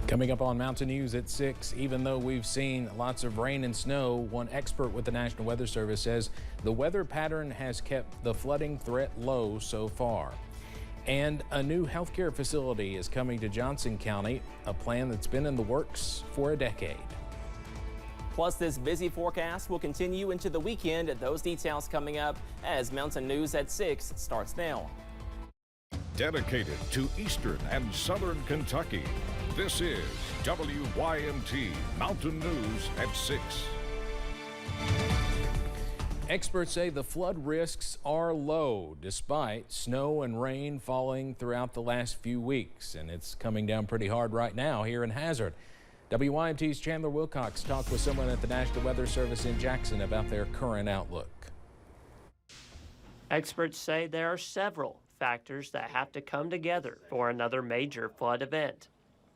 Coming up on Mountain News at 6, even though we've seen lots of rain and snow, one expert with the National Weather Service says the weather pattern has kept the flooding threat low so far. And a new healthcare facility is coming to Johnson County, a plan that's been in the works for a decade. Plus, this busy forecast will continue into the weekend. Those details coming up as Mountain News at 6 starts now. Dedicated to Eastern and Southern Kentucky, this is WYMT Mountain News at 6. Experts say the flood risks are low despite snow and rain falling throughout the last few weeks, and it's coming down pretty hard right now here in Hazard. WYMT's Chandler Wilcox talked with someone at the National Weather Service in Jackson about their current outlook. Experts say there are several factors that have to come together for another major flood event.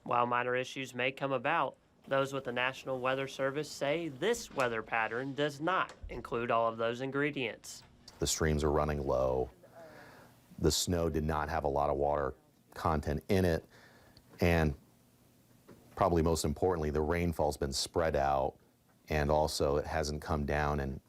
While minor issues may come about, those with the National Weather Service say this weather pattern does not include all of those ingredients. The streams are running low. The snow did not have a lot of water content in it. And probably most importantly, the rainfall's been spread out, and also it hasn't come down in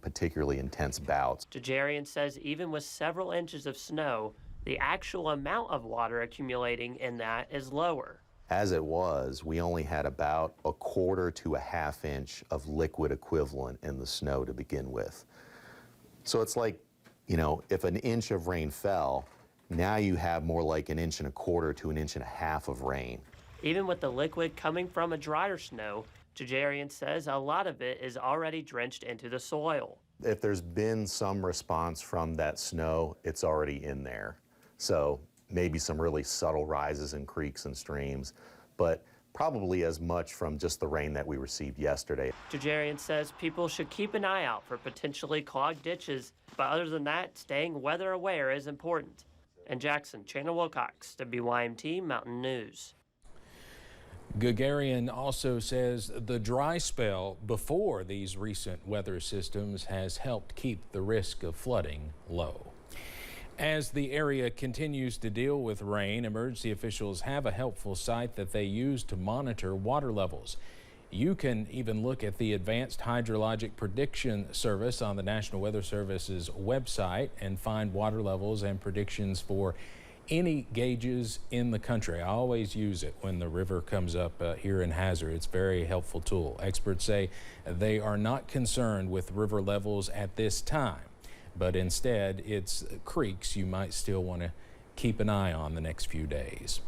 particularly intense bouts. Jajarian says even with several inches of snow, the actual amount of water accumulating in that is lower. As it was, we only had about a quarter to a half inch of liquid equivalent in the snow to begin with. So it's like, if an inch of rain fell, now you have more like an inch and a quarter to an inch and a half of rain. Even with the liquid coming from a drier snow, Jajarian says a lot of it is already drenched into the soil. If there's been some response from that snow, it's already in there. So maybe some really subtle rises in creeks and streams, but probably as much from just the rain that we received yesterday. Jajarian says people should keep an eye out for potentially clogged ditches, but other than that, staying weather aware is important. In Jackson, Chandler Wilcox, WYMT Mountain News. Gagarian also says the dry spell before these recent weather systems has helped keep the risk of flooding low. As the area continues to deal with rain, emergency officials have a helpful site that they use to monitor water levels. You can even look at the Advanced Hydrologic Prediction Service on the National Weather Service's website and find water levels and predictions for any gauges in the country. I always use it when the river comes up here in Hazard. It's a very helpful tool. Experts say they are not concerned with river levels at this time, but instead it's creeks you might still want to keep an eye on the next few days.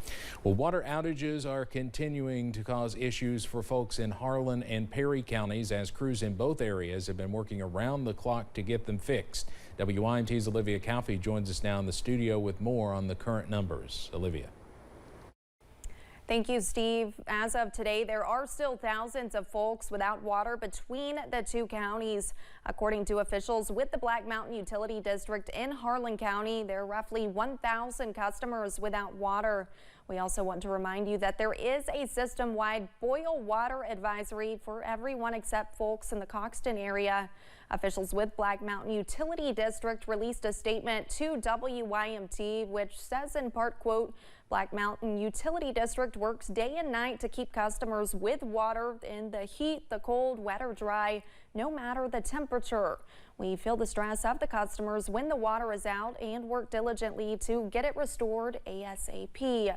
Well, water outages are continuing to cause issues for folks in Harlan and Perry counties as crews in both areas have been working around the clock to get them fixed. WYMT's Olivia Calfee joins us now in the studio with more on the current numbers. Olivia. Thank you, Steve. As of today, there are still thousands of folks without water between the two counties. According to officials with the Black Mountain Utility District in Harlan County, there are roughly 1,000 customers without water. We also want to remind you that there is a system-wide boil water advisory for everyone except folks in the Coxton area. Officials with Black Mountain Utility District released a statement to WYMT which says in part, quote, Black Mountain Utility District works day and night to keep customers with water in the heat, the cold, wet or dry, no matter the temperature. We feel the stress of the customers when the water is out and work diligently to get it restored ASAP.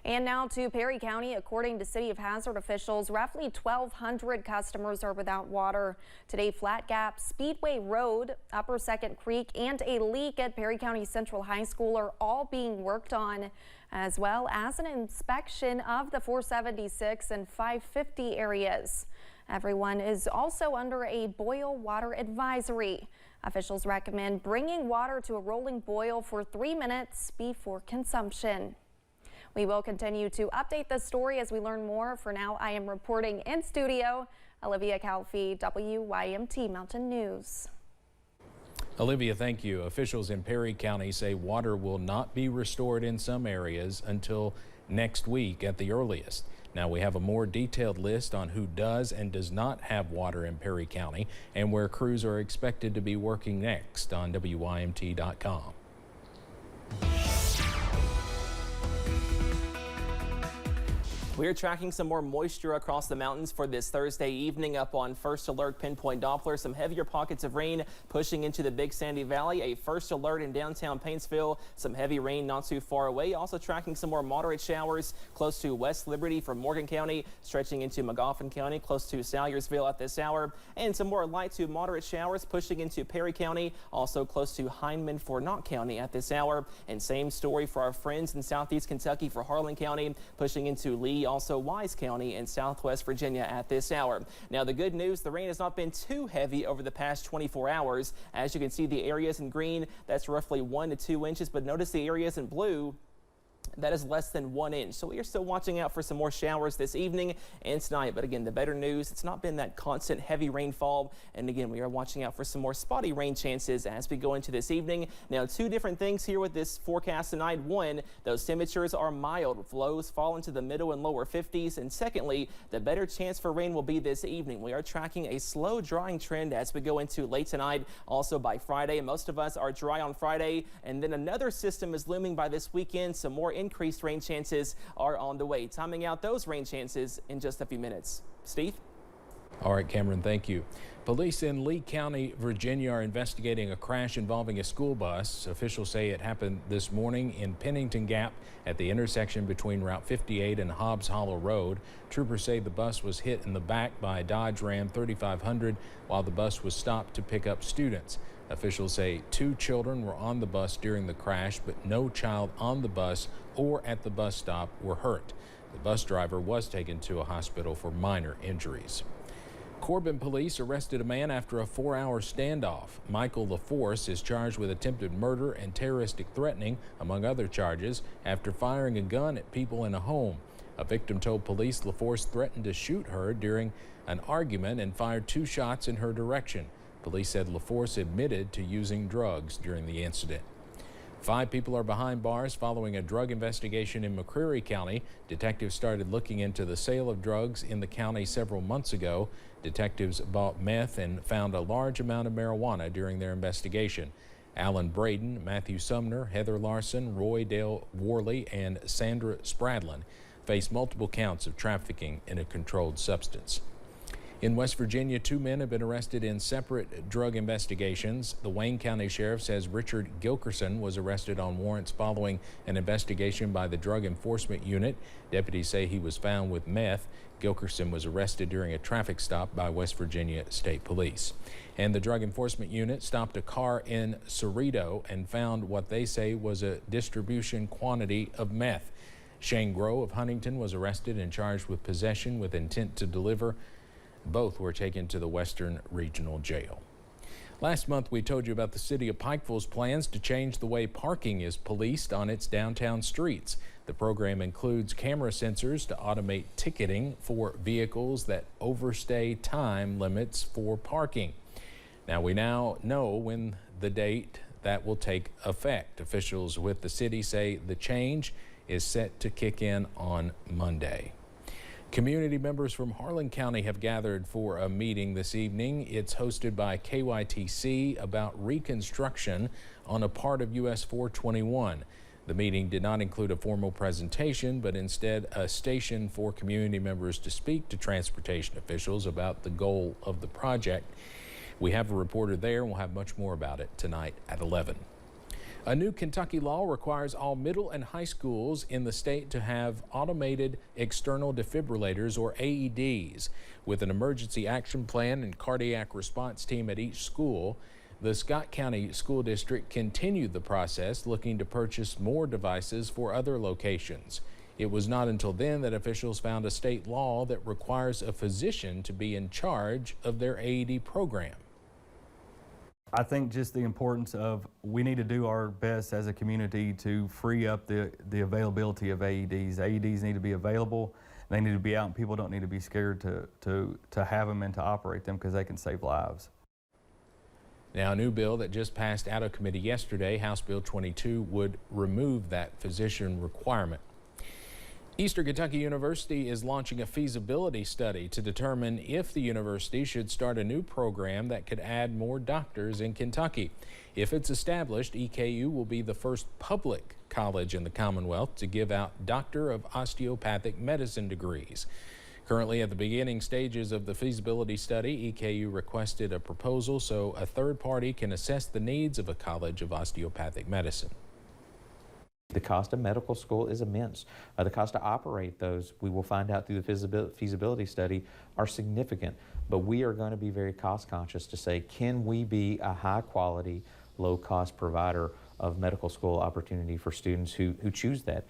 And now to Perry County. According to City of Hazard officials, roughly 1,200 customers are without water. Today, Flat Gap, Speedway Road, Upper Second Creek, and a leak at Perry County Central High School are all being worked on, as well as an inspection of the 476 and 550 areas. Everyone is also under a boil water advisory. Officials recommend bringing water to a rolling boil for 3 minutes before consumption. We will continue to update this story as we learn more. For now, I am reporting in studio, Olivia Calfee, WYMT Mountain News. Olivia, thank you. Officials in Perry County say water will not be restored in some areas until next week at the earliest. Now we have a more detailed list on who does and does not have water in Perry County and where crews are expected to be working next on WYMT.com. We're tracking some more moisture across the mountains for this Thursday evening. Up on first alert pinpoint Doppler, some heavier pockets of rain pushing into the Big Sandy Valley. A first alert in downtown Paintsville, some heavy rain not too far away. Also tracking some more moderate showers close to West Liberty from Morgan County, stretching into Magoffin County, close to Salyersville at this hour. And some more light to moderate showers pushing into Perry County, also close to Hindman for Knott County at this hour. And same story for our friends in southeast Kentucky for Harlan County, pushing into Lee, also Wise County and southwest Virginia at this hour. Now the good news, the rain has not been too heavy over the past 24 hours. As you can see, the areas in green, that's roughly 1 to 2 inches, but notice the areas in blue, that is less than 1 inch. So we are still watching out for some more showers this evening and tonight. But again, the better news, it's not been that constant heavy rainfall. And again, we are watching out for some more spotty rain chances as we go into this evening. Now, two different things here with this forecast tonight. One, those temperatures are mild. Lows fall into the middle and lower 50s. And secondly, the better chance for rain will be this evening. We are tracking a slow drying trend as we go into late tonight. Also by Friday, most of us are dry on Friday. And then another system is looming by this weekend. Some more increased rain chances are on the way. Timing out those rain chances in just a few minutes. Steve? All right, Cameron, thank you. Police in Lee County, Virginia are investigating a crash involving a school bus. Officials say it happened this morning in Pennington Gap at the intersection between Route 58 and Hobbs Hollow Road. Troopers say the bus was hit in the back by a Dodge Ram 3500 while the bus was stopped to pick up students. Officials say 2 children were on the bus during the crash, but no child on the bus or at the bus stop were hurt. The bus driver was taken to a hospital for minor injuries. Corbin police arrested a man after a 4-hour standoff. Michael LaForce is charged with attempted murder and terroristic threatening, among other charges, after firing a gun at people in a home. A victim told police LaForce threatened to shoot her during an argument and fired 2 shots in her direction. Police said LaForce admitted to using drugs during the incident. 5 people are behind bars following a drug investigation in McCreary County. Detectives started looking into the sale of drugs in the county several months ago. Detectives bought meth and found a large amount of marijuana during their investigation. Alan Braden, Matthew Sumner, Heather Larson, Roy Dale Worley, and Sandra Spradlin face multiple counts of trafficking in a controlled substance. In West Virginia, 2 men have been arrested in separate drug investigations. The Wayne County Sheriff says Richard Gilkerson was arrested on warrants following an investigation by the Drug Enforcement Unit. Deputies say he was found with meth. Gilkerson was arrested during a traffic stop by West Virginia State Police. And the Drug Enforcement Unit stopped a car in Cerrito and found what they say was a distribution quantity of meth. Shane Groh of Huntington was arrested and charged with possession with intent to deliver. Both were taken to the Western Regional Jail. Last month, we told you about the city of Pikeville's plans to change the way parking is policed on its downtown streets. The program includes camera sensors to automate ticketing for vehicles that overstay time limits for parking. Now, we now know when the date that will take effect. Officials with the city say the change is set to kick in on Monday. Community members from Harlan County have gathered for a meeting this evening. It's hosted by KYTC about reconstruction on a part of US 421. The meeting did not include a formal presentation, but instead a station for community members to speak to transportation officials about the goal of the project. We have a reporter there, and we'll have much more about it tonight at 11. A new Kentucky law requires all middle and high schools in the state to have automated external defibrillators, or AEDs. With an emergency action plan and cardiac response team at each school, the Scott County School District continued the process, looking to purchase more devices for other locations. It was not until then that officials found a state law that requires a physician to be in charge of their AED program. I think just the importance of, we need to do our best as a community to free up the availability of AEDs. AEDs need to be available. They need to be out, and people don't need to be scared to have them and to operate them, because they can save lives. Now, a new bill that just passed out of committee yesterday, House Bill 22, would remove that physician requirement. Eastern Kentucky University is launching a feasibility study to determine if the university should start a new program that could add more doctors in Kentucky. If it's established, EKU will be the first public college in the Commonwealth to give out Doctor of Osteopathic Medicine degrees. Currently at the beginning stages of the feasibility study, EKU requested a proposal so a third party can assess the needs of a college of osteopathic medicine. The cost of medical school is immense. The cost to operate those, we will find out through the feasibility study, are significant. But we are going to be very cost conscious to say, can we be a high quality, low cost provider of medical school opportunity for students who choose that?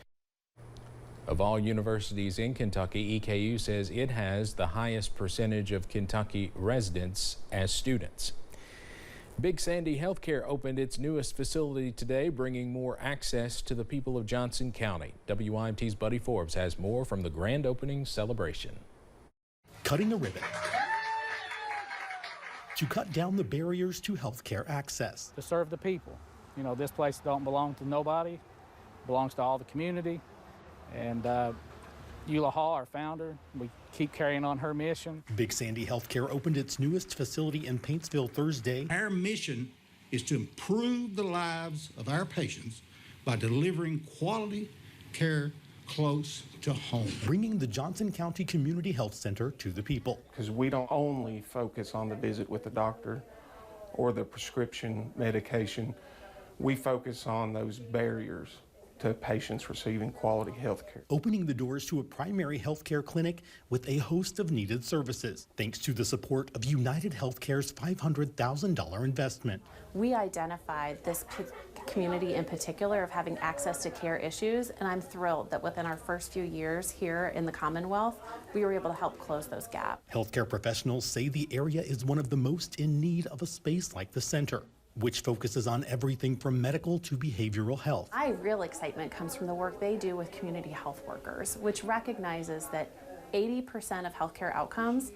Of all universities in Kentucky, EKU says it has the highest percentage of Kentucky residents as students. Big Sandy Healthcare opened its newest facility today, bringing more access to the people of Johnson County. WYMT's Buddy Forbes has more from the grand opening celebration. Cutting a ribbon to cut down the barriers to healthcare access. To serve the people. You know, this place don't belong to nobody, it belongs to all the community. And Eula Hall, our founder, we keep carrying on her mission. Big Sandy Healthcare opened its newest facility in Paintsville Thursday. Our mission is to improve the lives of our patients by delivering quality care close to home. Bringing the Johnson County Community Health Center to the people. Because we don't only focus on the visit with the doctor or the prescription medication, we focus on those barriers to patients receiving quality health care. Opening the doors to a primary health care clinic with a host of needed services, thanks to the support of United Healthcare's $500,000 investment. We identified this community in particular of having access to care issues, and I'm thrilled that within our first few years here in the Commonwealth, we were able to help close those gaps. Healthcare professionals say the area is one of the most in need of a space like the center, which focuses on everything from medical to behavioral health. My real excitement comes from the work they do with community health workers, which recognizes that 80% of healthcare outcomes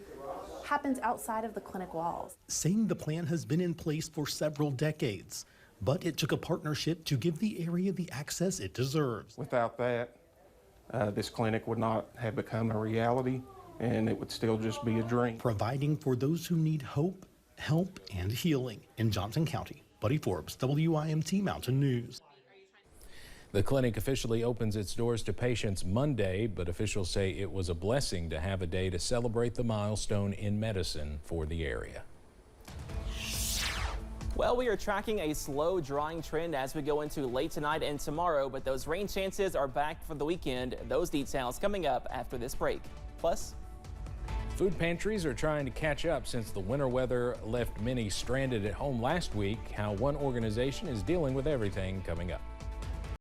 happens outside of the clinic walls. Saying the plan has been in place for several decades, but it took a partnership to give the area the access it deserves. Without that, this clinic would not have become a reality, and it would still just be a dream. Providing for those who need hope, help, and healing. In Johnson County, Buddy Forbes, WYMT Mountain News. The clinic officially opens its doors to patients Monday, but officials say it was a blessing to have a day to celebrate the milestone in medicine for the area. Well, we are tracking a slow drying trend as we go into late tonight and tomorrow, but those rain chances are back for the weekend. Those details coming up after this break. Plus, food pantries are trying to catch up since the winter weather left many stranded at home last week. How one organization is dealing with everything coming up.